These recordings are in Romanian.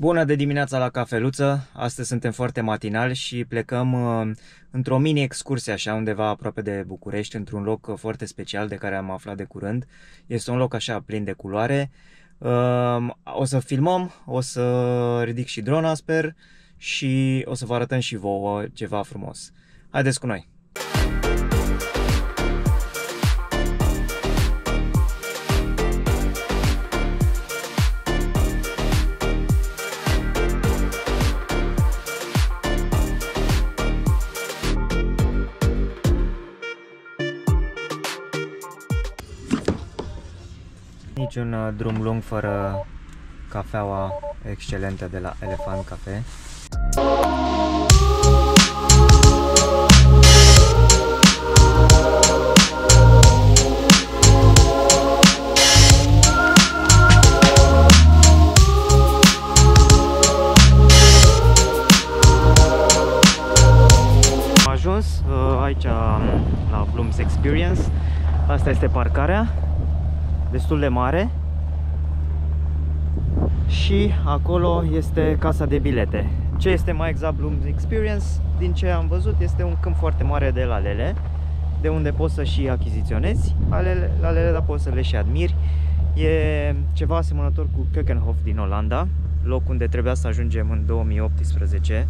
Bună de dimineața la cafeluță! Astăzi suntem foarte matinali și plecăm într-o mini-excursie așa undeva aproape de București, într-un loc foarte special de care am aflat de curând. Este un loc așa plin de culoare. O să filmăm, o să ridic și drona, sper, și o să vă arătăm și vouă ceva frumos. Haideți cu noi! Niciun drum lung fără cafeaua excelentă de la Elefant Cafe. Am ajuns aici la Blooms Experience. Asta este parcarea, destul de mare, și acolo este casa de bilete. Ce este mai exact Blooms Experience? Din ce am văzut, este un câmp foarte mare de lalele, de unde poți să și achiziționezi lalele, dar poți să le și admiri. E ceva asemănător cu Keukenhof din Olanda, loc unde trebuia să ajungem în 2018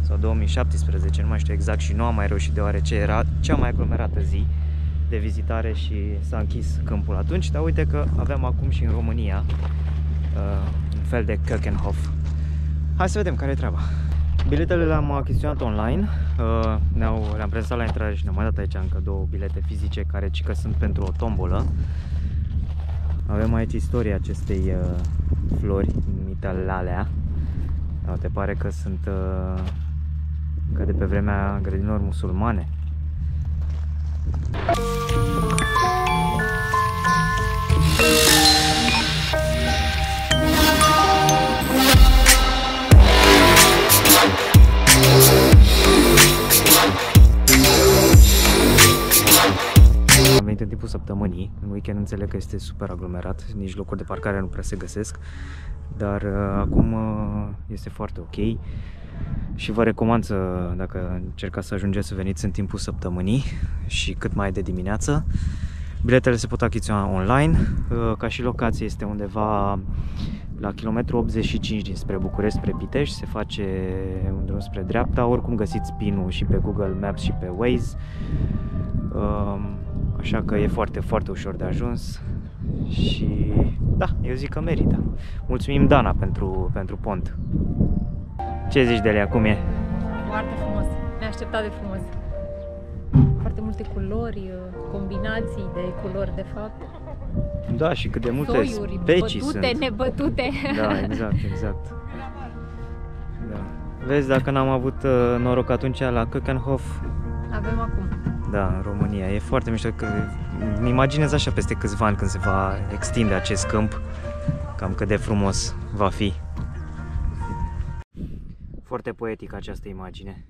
sau 2017, nu mai știu exact, și nu am mai reușit deoarece era cea mai aglomerată zi de vizitare și s-a închis câmpul atunci, dar uite că avem acum și în România un fel de Keukenhof. Hai să vedem care e treaba. Biletele le-am achiziționat online, le-am prezentat la intrare și ne-am mai dat aici încă două bilete fizice care cică sunt pentru o tombolă. Avem aici istoria acestei flori numite lalea. Te pare că sunt ca de pe vremea grădinilor musulmane. Am venit în timpul săptămânii, în weekend înțeleg că este super aglomerat, nici locuri de parcare nu prea se găsesc, dar acum este foarte ok. Și vă recomand dacă încercați să ajungeți să veniți în timpul săptămânii și cât mai de dimineață. Biletele se pot achiziționa online, ca și locație este undeva la kilometru 85 dinspre București spre Pitești, se face un drum spre dreapta, oricum găsiți PIN-ul și pe Google Maps și pe Waze, așa că e foarte, foarte ușor de ajuns și da, eu zic că merită. Mulțumim, Dana, pentru pont. Ce zici de Lea, cum e? Foarte frumos, neașteptat de frumos. Foarte multe culori, combinații de culori de fapt. Da, și cât de multe soiuri, specii bătute, sunt. nebătute. Da, exact. Da. Vezi, dacă n-am avut noroc atunci la Keukenhof, Avem acum. da, în România. E foarte mișto că îmi imaginez așa peste câțiva ani când se va extinde acest câmp, cam cât de frumos va fi. Foarte poetică această imagine.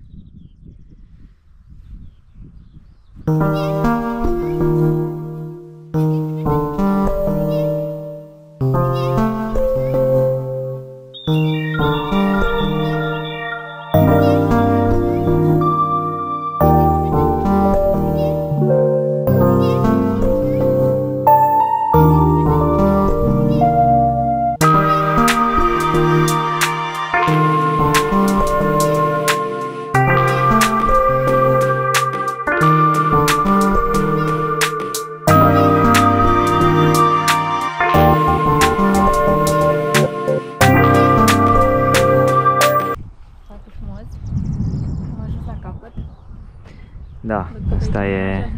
Da, asta e...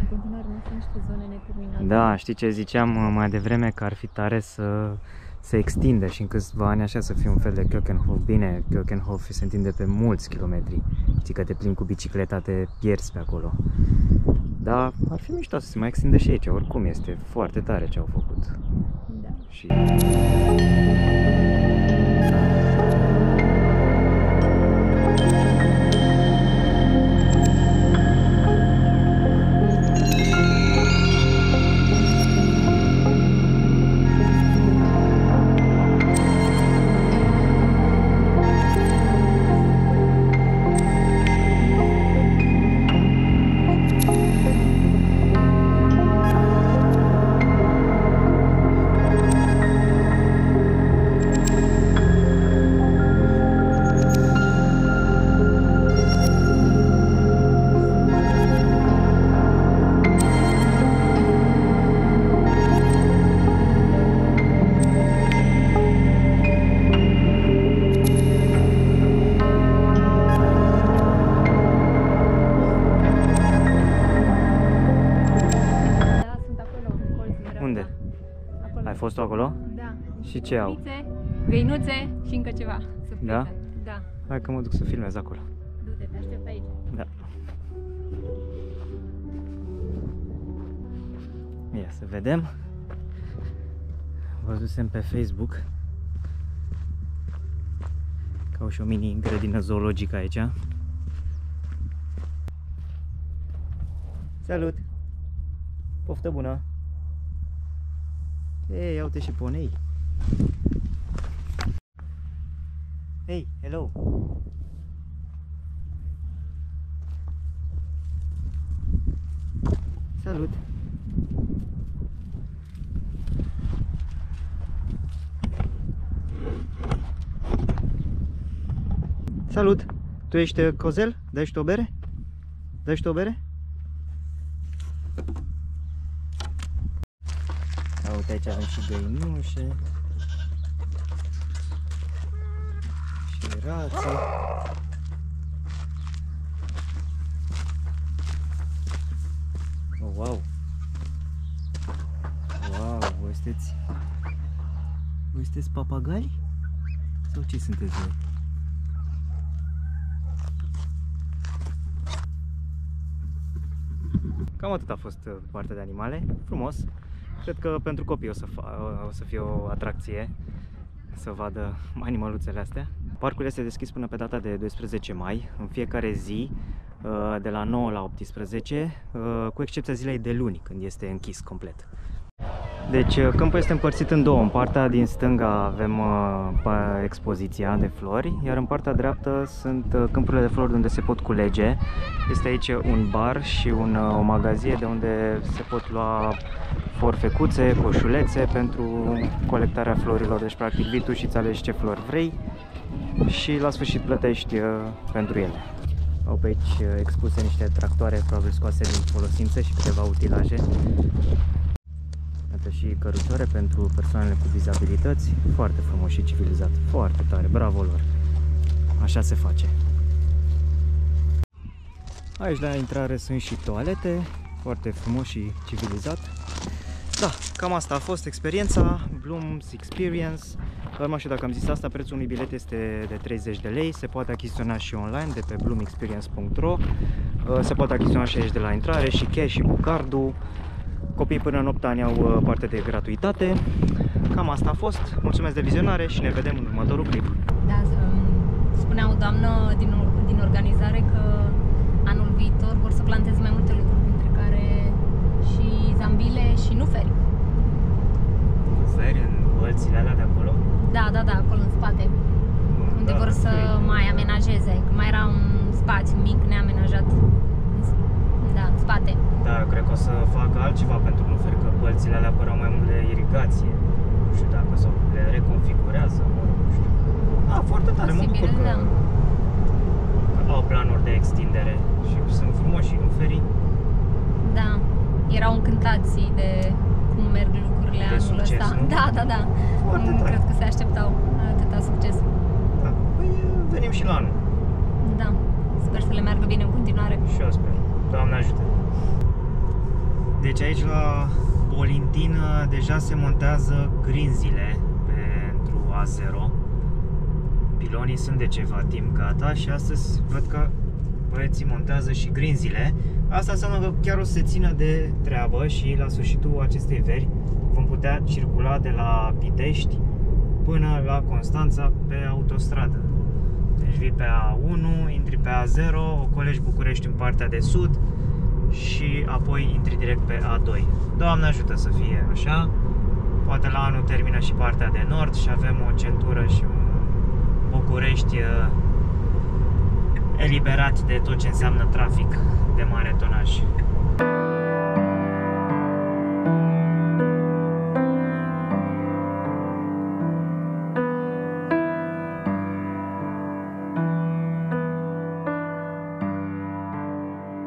Da, știi ce ziceam mai devreme, că ar fi tare să se extindă și în câțiva ani așa să fie un fel de Keukenhof. Bine, Keukenhof se întinde pe mulți kilometri. Știi că te plimbi cu bicicleta, te pierzi pe acolo. Dar ar fi mișto să se mai extindă și aici, oricum este foarte tare ce au făcut. Da. Și... Și ce au? Găinuțe și încă ceva. Surpriză. Da? Da. Hai că mă duc să filmez acolo. Du-te, te aștept aici. Da. Ia să vedem. Văzusem pe Facebook că au și o mini grădină zoologică aici. Salut! Poftă bună! Ei, ia uite și ponei! Hey, hello! Salut! Salut! Tu ești Cozel? Dai și tu o bere? Dai și tu o bere? Uite, aici avem și găinușe și rațe. Oh, wow! Wow, voi sunteți papagali? Sau ce sunteți voi? Cam atât a fost partea de animale. Frumos. Cred că pentru copii o să fie o atracție să vadă animăluțele astea. Parcul este deschis până pe data de 12 mai, în fiecare zi, de la 9 la 18, cu excepția zilei de luni, când este închis complet. Deci câmpul este împărțit în două. În partea din stânga avem expoziția de flori, iar în partea dreaptă sunt câmpurile de flori unde se pot culege. Este aici un bar și o magazie de unde se pot lua forfecuțe, coșulețe pentru colectarea florilor. Deci practic vii tu și îți alegi ce flori vrei și la sfârșit plătești pentru ele. Au pe aici expuse niște tractoare probabil scoase din folosință și câteva utilaje. Iată și cărucioare pentru persoanele cu dizabilități. Foarte frumos și civilizat. Foarte tare, bravo lor. Așa se face. Aici la intrare sunt și toalete. Foarte frumos și civilizat. Da, cam asta a fost experiența Bloom's Experience. Urma și dacă am zis asta, prețul unui bilet este de 30 de lei. Se poate achiziționa și online de pe bloomexperience.ro. Se poate achiziționa și aici de la intrare, și cash și cu cardul. Copiii până în 8 ani au parte de gratuitate. Cam asta a fost. Mulțumesc de vizionare și ne vedem în următorul clip. Da, spunea o doamnă din organizare că anul viitor vor să planteze mai multe lucruri, printre care și zambile și nuferi. Nuferi în bălțile alea de acolo? Da, acolo în spate. Unde vor să mai amenajeze. Că mai era un spațiu mic neamenajat. Da, în spate. Da, eu cred că o să facă altceva pentru nuferi, că pălțile alea păreau mai mult de irigație. Nu știu dacă sau le reconfigurează, nu știu. Ah, foarte tare, mă bucur că au planuri de extindere și sunt frumoși și nuferii. Da, erau încântați de cum merg lucrurile de anul succes, ăsta. Nu? Da. Foarte tare. Cred că se așteptau atâta succes. Da, păi venim și la anul. Da, sper să le meargă bine în continuare. Și eu sper. Doamne ajută! Deci aici la Bolintin deja se montează grinzile pentru A0. Pilonii sunt de ceva timp gata și astăzi văd că băieții montează și grinzile. Asta înseamnă că chiar o să se țină de treabă și la sfârșitul acestei veri vom putea circula de la Pitești până la Constanța pe autostradă. Deci vii pe A1, intri pe A0, ocolești București în partea de sud și apoi intri direct pe A2. Doamne ajută să fie așa. Poate la anul termină și partea de nord și avem o centură și un București eliberat de tot ce înseamnă trafic de mare tonaj.